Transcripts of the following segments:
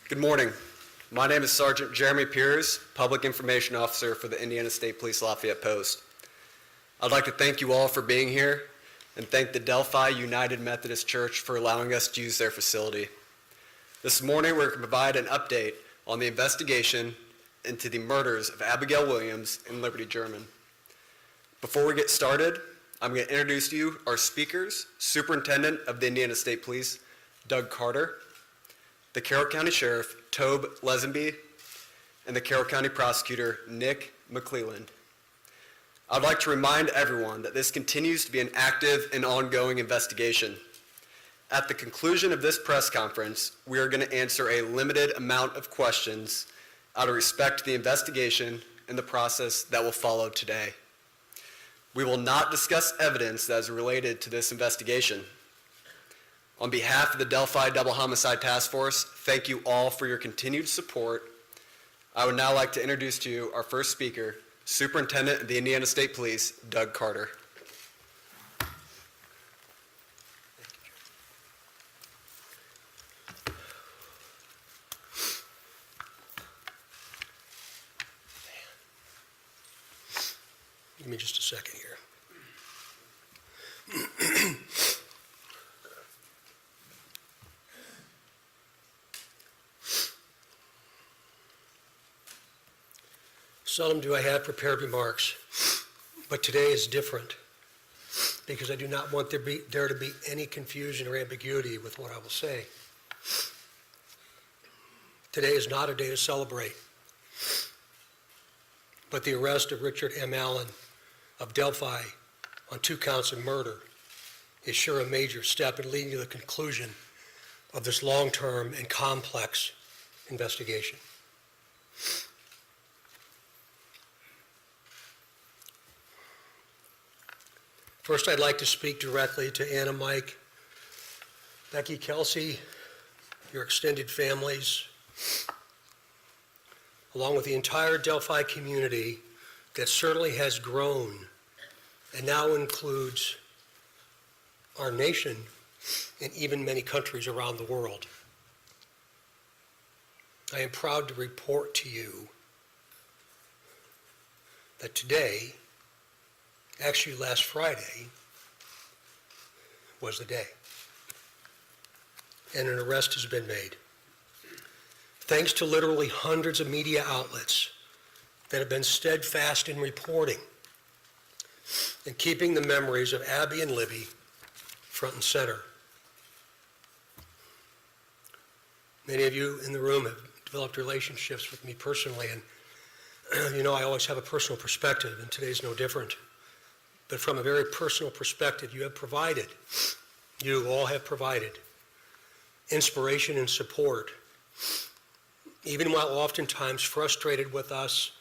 Good morning. My name is Sergeant Jeremy Piers, Public Information Officer for the Indiana State Police Lafayette Post. I'd like to thank you all for being here and thank the Delphi United Methodist Church for allowing us to use their facility. This morning we're going to provide an update on the investigation into the murders of Abigail Williams and Liberty German. Before we get started, I'm going to introduce to you our speakers, Superintendent of the Indiana State Police, Doug Carter, the Carroll County Sheriff, Tobe Lesenby, and the Carroll County Prosecutor, Nick McClelland. I'd like to remind everyone that this continues to be an active and ongoing investigation. At the conclusion of this press conference, we are going to answer a limited amount of questions out of respect to the investigation and the process that will follow today. We will not discuss evidence that is related to this investigation. On behalf of the Delphi Double Homicide Task Force, thank you all for your continued support. I would now like to introduce to you our first speaker, Superintendent of the Indiana State Police, Doug Carter. Give me just a second here. Seldom do I have prepared remarks, but today is different because I do not want there to be any confusion or ambiguity with what I will say. Today is not a day to celebrate, but the arrest of Richard M. Allen of Delphi on 2 counts of murder is sure a major step in leading to the conclusion of this long-term and complex investigation. First, I'd like to speak directly to Anna, Mike, Becky, Kelsey, your extended families, along with the entire Delphi community that certainly has grown and now includes our nation and even many countries around the world. I am proud to report to you that today, actually last Friday, was the day, and an arrest has been made. Thanks to literally hundreds of media outlets that have been steadfast in reporting and keeping the memories of Abby and Libby front and center. Many of you in the room have developed relationships with me personally, and you know I always have a personal perspective, and today's no different. But from a very personal perspective, you all have provided inspiration and support, even while oftentimes frustrated with us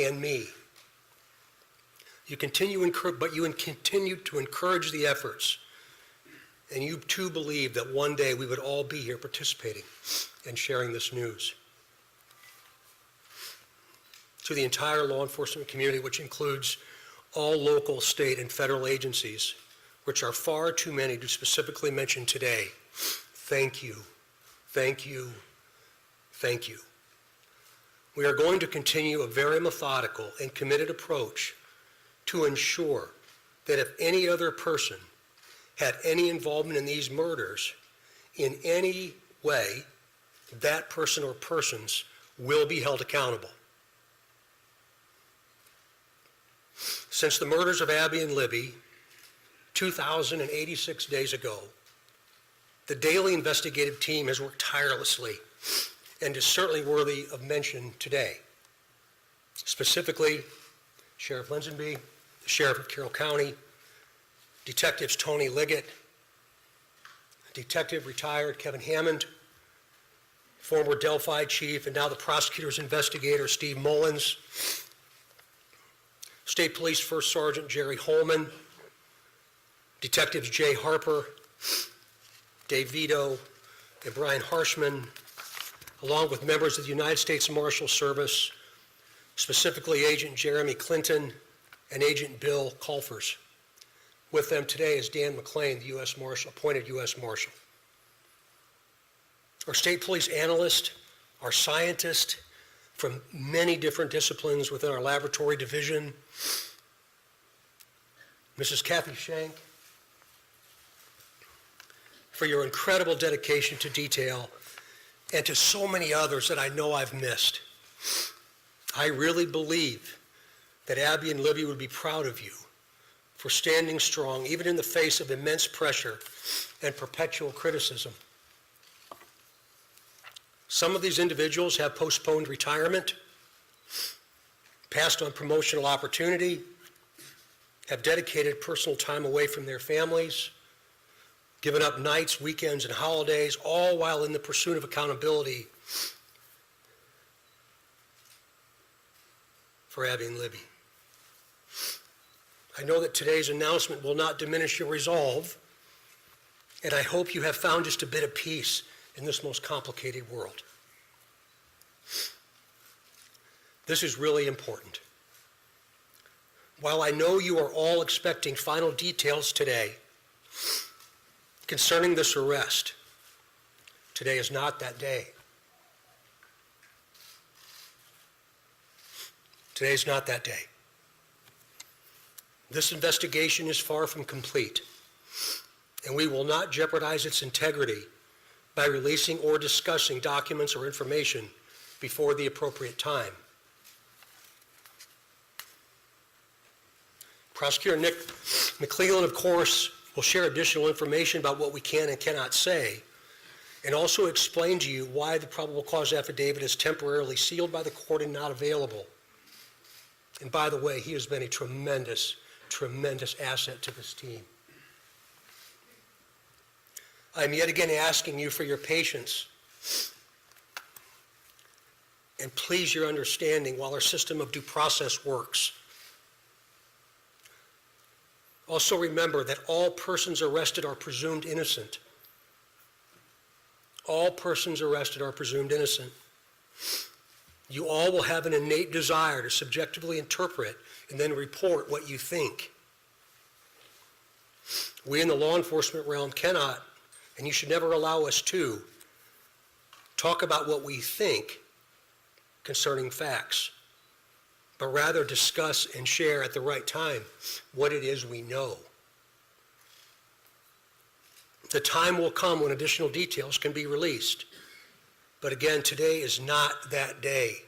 and me. You continue to encourage the efforts, and you too believe that one day we would all be here participating and sharing this news. To the entire law enforcement community, which includes all local, state, and federal agencies, which are far too many to specifically mention today, thank you, thank you, thank you. We are going to continue a very methodical and committed approach to ensure that if any other person had any involvement in these murders in any way, that person or persons will be held accountable. Since the murders of Abby and Libby, 2,086 days ago, the daily investigative team has worked tirelessly and is certainly worthy of mention today. Specifically, Sheriff Lesenby, the Sheriff of Carroll County, Detectives Tony Liggett, Detective retired Kevin Hammond, former Delphi Chief and now the prosecutor's investigator Steve Mullins, State Police First Sergeant Jerry Holman, Detectives Jay Harper, Dave Vito, and Brian Harshman, along with members of the United States Marshal Service, specifically Agent Jeremy Clinton and Agent Bill Colfers. With them today is Dan McLean, the U.S. Marshal, appointed U.S. Marshal. Our State Police analyst, our scientists from many different disciplines within our laboratory division, Mrs. Kathy Shank, for your incredible dedication to detail, and to so many others that I know I've missed. I really believe that Abby and Libby would be proud of you for standing strong, even in the face of immense pressure and perpetual criticism. Some of these individuals have postponed retirement, passed on promotional opportunity, have dedicated personal time away from their families, given up nights, weekends, and holidays, all while in the pursuit of accountability for Abby and Libby. I know that today's announcement will not diminish your resolve, and I hope you have found just a bit of peace in this most complicated world. This is really important. While I know you are all expecting final details today concerning this arrest, today is not that day. Today is not that day. This investigation is far from complete, and we will not jeopardize its integrity by releasing or discussing documents or information before the appropriate time. Prosecutor Nick McClellan, of course, will share additional information about what we can and cannot say, and also explain to you why the probable cause affidavit is temporarily sealed by the court and not available. And by the way, he has been a tremendous asset to this team. I'm yet again asking you for your patience and please your understanding while our system of due process works. Also remember that all persons arrested are presumed innocent. All persons arrested are presumed innocent. You all will have an innate desire to subjectively interpret and then report what you think. We in the law enforcement realm cannot, and you should never allow us to, talk about what we think concerning facts, but rather discuss and share at the right time what it is we know. The time will come when additional details can be released. But again, today is not that day.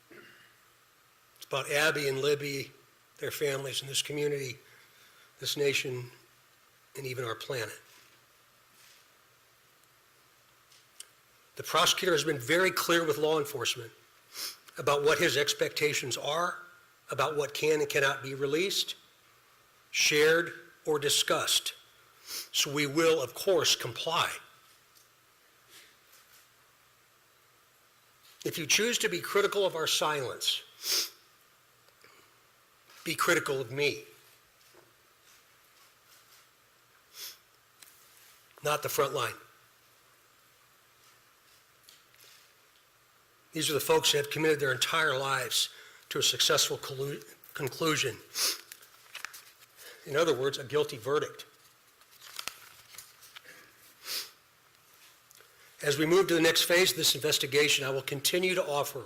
It's about Abby and Libby, their families, and this community, this nation, and even our planet. The prosecutor has been very clear with law enforcement about what his expectations are, about what can and cannot be released, shared, or discussed. So we will, of course, comply. If you choose to be critical of our silence, be critical of me, not the front line. These are the folks that have committed their entire lives to a successful conclusion. In other words, a guilty verdict. As we move to the next phase of this investigation, I will continue to offer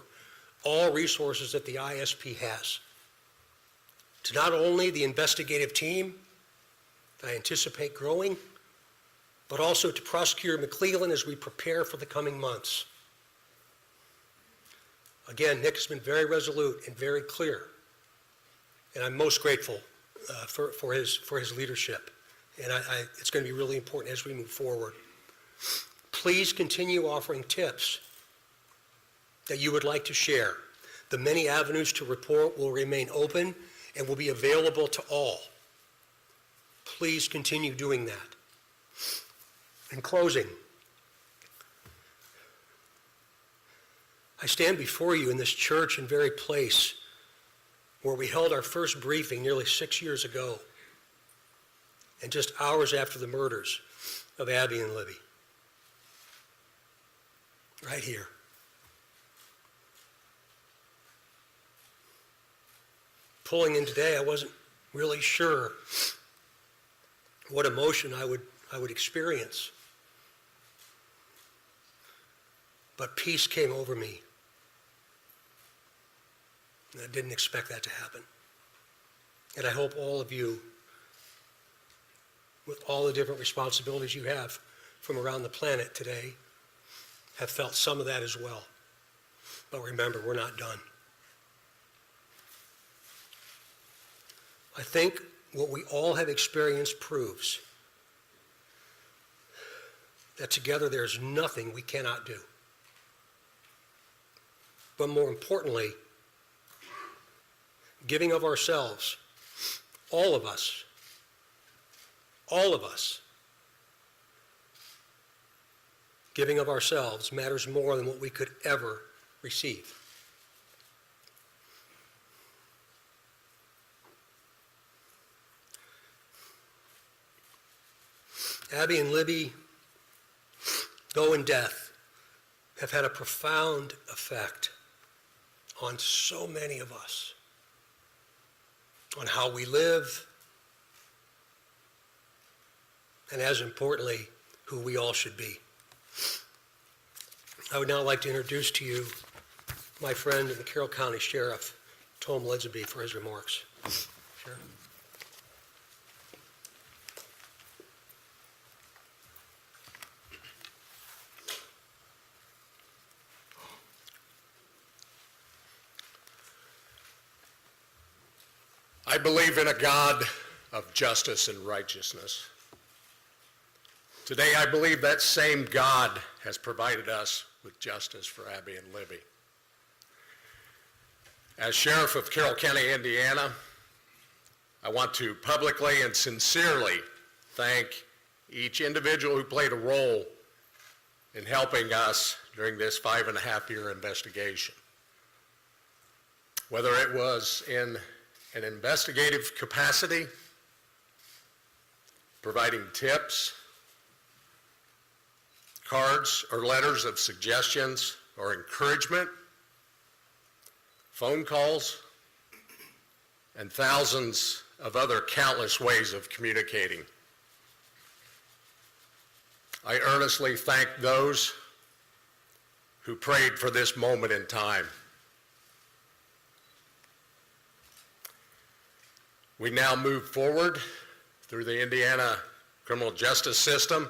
all resources that the ISP has to not only the investigative team that I anticipate growing, but also to Prosecutor McClellan as we prepare for the coming months. Again, Nick has been very resolute and very clear, and I'm most grateful for his leadership. And it's going to be really important as we move forward. Please continue offering tips that you would like to share. The many avenues to report will remain open and will be available to all. Please continue doing that. In closing, I stand before you in this church and very place where we held our first briefing nearly 6 years ago, and just hours after the murders of Abby and Libby. Right here. Pulling in today, I wasn't really sure what emotion I would experience. but peace came over me. And I didn't expect that to happen. And I hope all of you, with all the different responsibilities you have from around the planet today, have felt some of that as well. But remember, we're not done. I think what we all have experienced proves that together there's nothing we cannot do. But more importantly, giving of ourselves, all of us, giving of ourselves matters more than what we could ever receive. Abby and Libby, though in death, have had a profound effect on so many of us, on how we live, and as importantly, who we all should be. I would now like to introduce to you my friend and the Carroll County Sheriff, Tom Ledsby, for his remarks. Sheriff. I believe in a God of justice and righteousness. Today, I believe that same God has provided us with justice for Abby and Libby. As Sheriff of Carroll County, Indiana, I want to publicly and sincerely thank each individual who played a role in helping us during this 5.5-year investigation. Whether it was in an investigative capacity, providing tips, cards or letters of suggestions or encouragement, phone calls, and thousands of other countless ways of communicating. I earnestly thank those who prayed for this moment in time. We now move forward through the Indiana criminal justice system,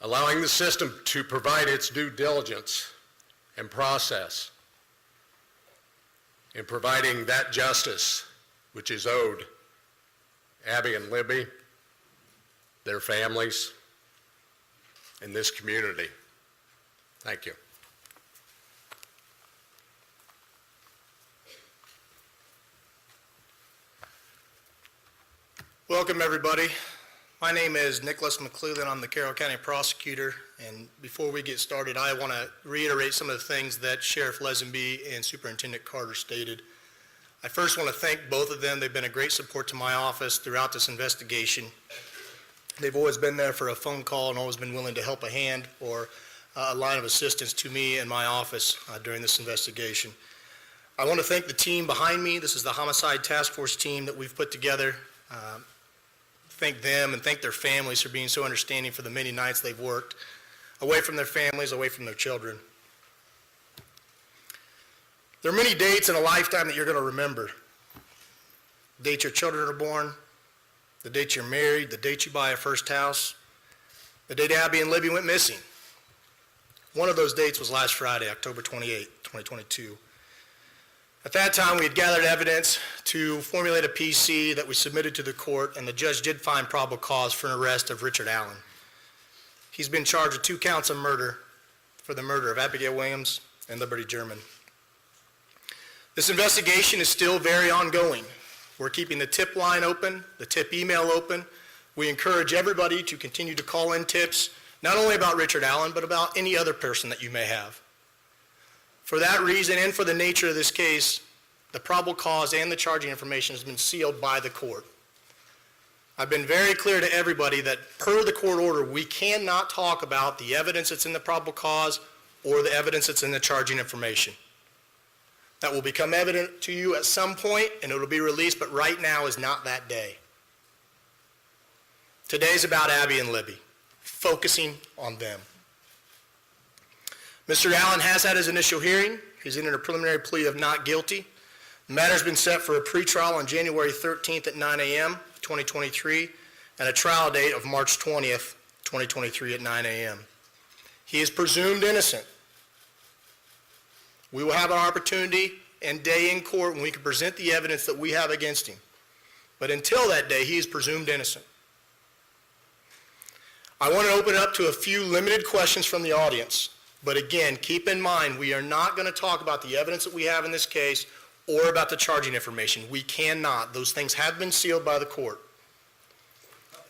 allowing the system to provide its due diligence and process in providing that justice which is owed Abby and Libby, their families, and this community. Thank you. Welcome, everybody. My name is Nicholas McClellan. I'm the Carroll County Prosecutor, and before we get started, I want to reiterate some of the things that Sheriff Lesenby and Superintendent Carter stated. I first want to thank both of them. They've been a great support to my office throughout this investigation. They've always been there for a phone call and always been willing to help a hand or a line of assistance to me and my office during this investigation. I want to thank the team behind me. This is the Homicide Task Force team that we've put together. Thank them and thank their families for being so understanding for the many nights they've worked away from their families, away from their children. There are many dates in a lifetime that you're going to remember. The date your children are born, the date you're married, the date you buy a first house, the date Abby and Libby went missing. One of those dates was last Friday, October 28, 2022. At that time, we had gathered evidence to formulate a PC that we submitted to the court, and the judge did find probable cause for an arrest of Richard Allen. He's been charged with 2 counts of murder for the murder of Abigail Williams and Liberty German. This investigation is still very ongoing. We're keeping the tip line open, the tip email open. We encourage everybody to continue to call in tips, not only about Richard Allen, but about any other person that you may have. For that reason and for the nature of this case, the probable cause and the charging information has been sealed by the court. I've been very clear to everybody that per the court order, we cannot talk about the evidence that's in the probable cause or the evidence that's in the charging information. That will become evident to you at some point and it will be released, but right now is not that day. Today's about Abby and Libby, focusing on them. Mr. Allen has had his initial hearing. He's entered a preliminary plea of not guilty. The matter's been set for a pretrial on January 13th at 9 a.m., 2023, and a trial date of March 20th, 2023 at 9 a.m. He is presumed innocent. We will have an opportunity and day in court when we can present the evidence that we have against him. But until that day, he is presumed innocent. I want to open it up to a few limited questions from the audience. But again, keep in mind, we are not going to talk about the evidence that we have in this case or about the charging information. We cannot. Those things have been sealed by the court.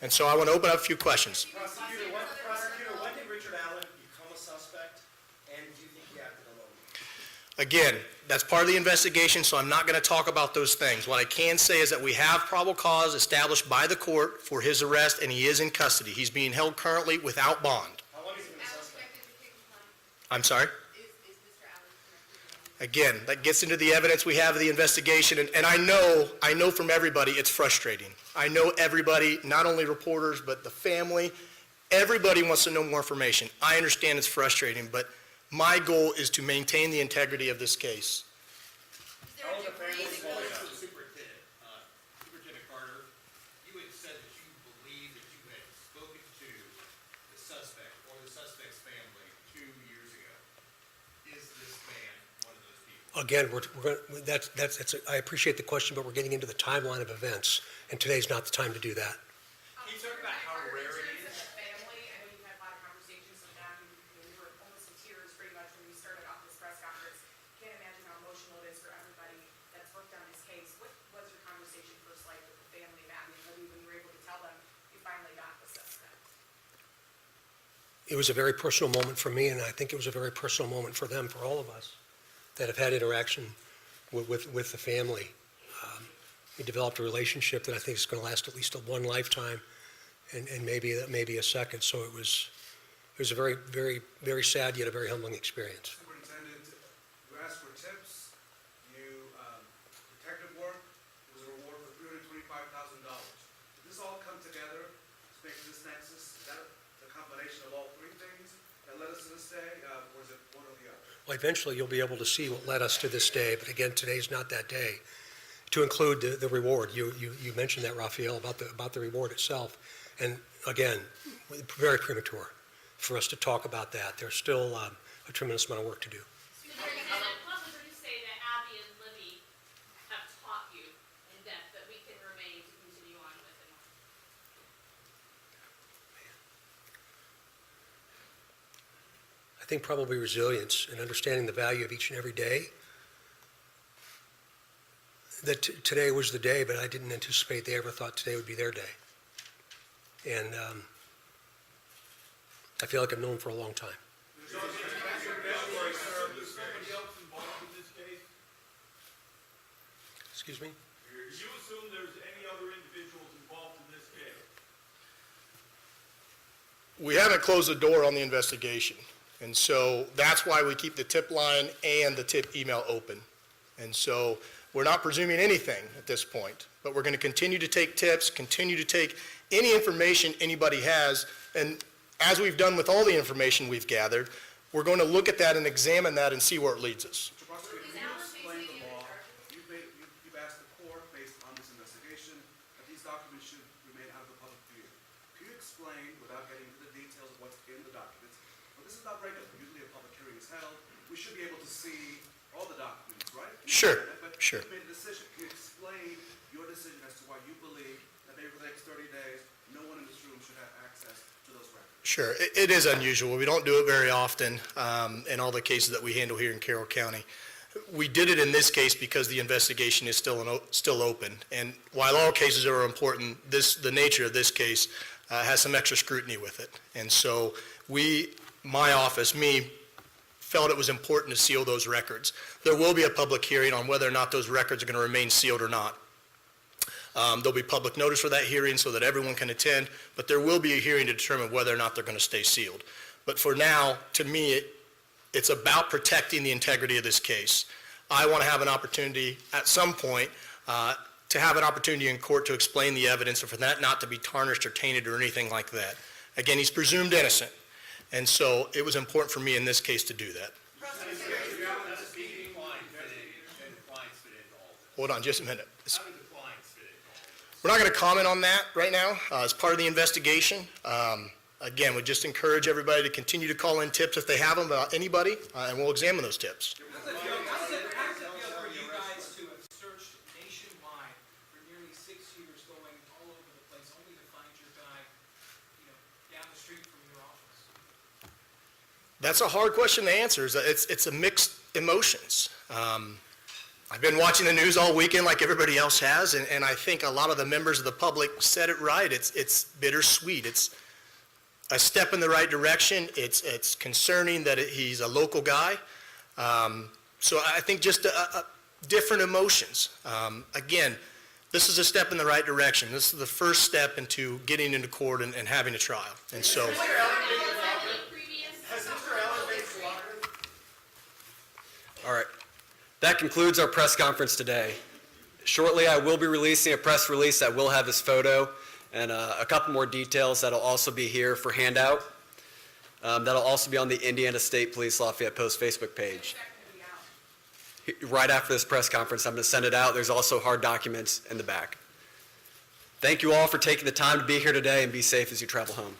And so I want to open up a few questions. Prosecutor, when did Richard Allen become a suspect, and do you think he acted alone? Again, that's part of the investigation, so I'm not going to talk about those things. What I can say is that we have probable cause established by the court for his arrest, and he is in custody. He's being held currently without bond. How long has he been a suspect? I'm sorry? Is Mr. Allen connected? Again, that gets into the evidence we have of the investigation, and I know from everybody it's frustrating. I know everybody, not only reporters, but the family, everybody wants to know more information. I understand it's frustrating, but my goal is to maintain the integrity of this case. Is there a degree that goes Superintendent Carter, you had said that you believe that you had spoken to the suspect or the suspect's family 2 years ago. Is this man one of those people? Again, I appreciate the question, but we're getting into the timeline of events, and today's not the time to do that. Can you talk about how rare it is? As a family, I know you've had a lot of conversations with them, you were almost in tears pretty much when you started off this press conference. Can't imagine how emotional it is for everybody that's worked on this case. What was your conversation first like with the family, Matt, when you were able to tell them you finally got the suspect? It was a very personal moment for me, and I think it was a very personal moment for them, for all of us that have had interaction with the family. We developed a relationship that I think is going to last at least one lifetime, and maybe a second. So it was a very, very, very sad yet a very humbling experience. Superintendent, you asked for tips, detective work, there was a reward for $325,000. Did this all come together to make this nexus? Is that the combination of all three things that led us to this day, or is it one or the other? Well, eventually you'll be able to see what led us to this day, but again, today's not that day. To include the reward, you mentioned that, Raphael, about the reward itself, and again, very premature for us to talk about that. There's still a tremendous amount of work to do. What would you say that Abby and Libby have taught you in depth that we can remain to continue on with and on? I think probably resilience and understanding the value of each and every day. That today was the day, but I didn't anticipate they ever thought today would be their day. And I feel like I've known them for a long time. Is somebody else involved in this case? Excuse me? Do you assume there's any other individuals involved in this case? We haven't closed the door on the investigation, and so that's why we keep the tip line and the tip email open. And so we're not presuming anything at this point, but we're going to continue to take tips, continue to take any information anybody has, and as we've done with all the information we've gathered, we're going to look at that and examine that and see where it leads us. Mr. Prosecutor, can you explain the law? You've asked the court, based on this investigation, that these documents should remain out of the public view. Can you explain, without getting into the details of what's in the documents, well, this is not regular. Usually a public hearing is held. We should be able to see all the documents, right? Sure, But sure. you made a decision. Can you explain your decision as to why you believe that maybe for the next 30 days, no one in this room should have access to those records? Sure. It is unusual. We don't do it very often in all the cases that we handle here in Carroll County. We did it in this case because the investigation is still open. And while all cases are important, the nature of this case has some extra scrutiny with it. And so my office, felt it was important to seal those records. There will be a public hearing on whether or not those records are going to remain sealed or not. There'll be public notice for that hearing so that everyone can attend, but there will be a hearing to determine whether or not they're going to stay sealed. But for now, to me, it's about protecting the integrity of this case. I want to have an opportunity at some point to have an opportunity in court to explain the evidence and for that not to be tarnished or tainted or anything like that. Again, he's presumed innocent. And so it was important for me in this case to do that. Hold on just a minute. We're not going to comment on that right now as part of the investigation. Again, we just encourage everybody to continue to call in tips if they have them about anybody, and we'll examine those tips. How does it feel for you guys to have searched nationwide for nearly 6 years, going all over the place, only to find your guy, down the street from your office? That's a hard question to answer. It's a mixed emotions. I've been watching the news all weekend like everybody else has, and I think a lot of the members of the public said it right. It's bittersweet. It's a step in the right direction. It's concerning that he's a local guy. So I think just different emotions. Again, this is a step in the right direction. This is the first step into getting into court and having a trial. And so, All right. That concludes our press conference today. Shortly, I will be releasing a press release that will have his photo and a couple more details that'll also be here for handout. That'll also be on the Indiana State Police Lafayette Post Facebook page. Right after this press conference, I'm going to send it out. There's also hard documents in the back. Thank you all for taking the time to be here today, and be safe as you travel home.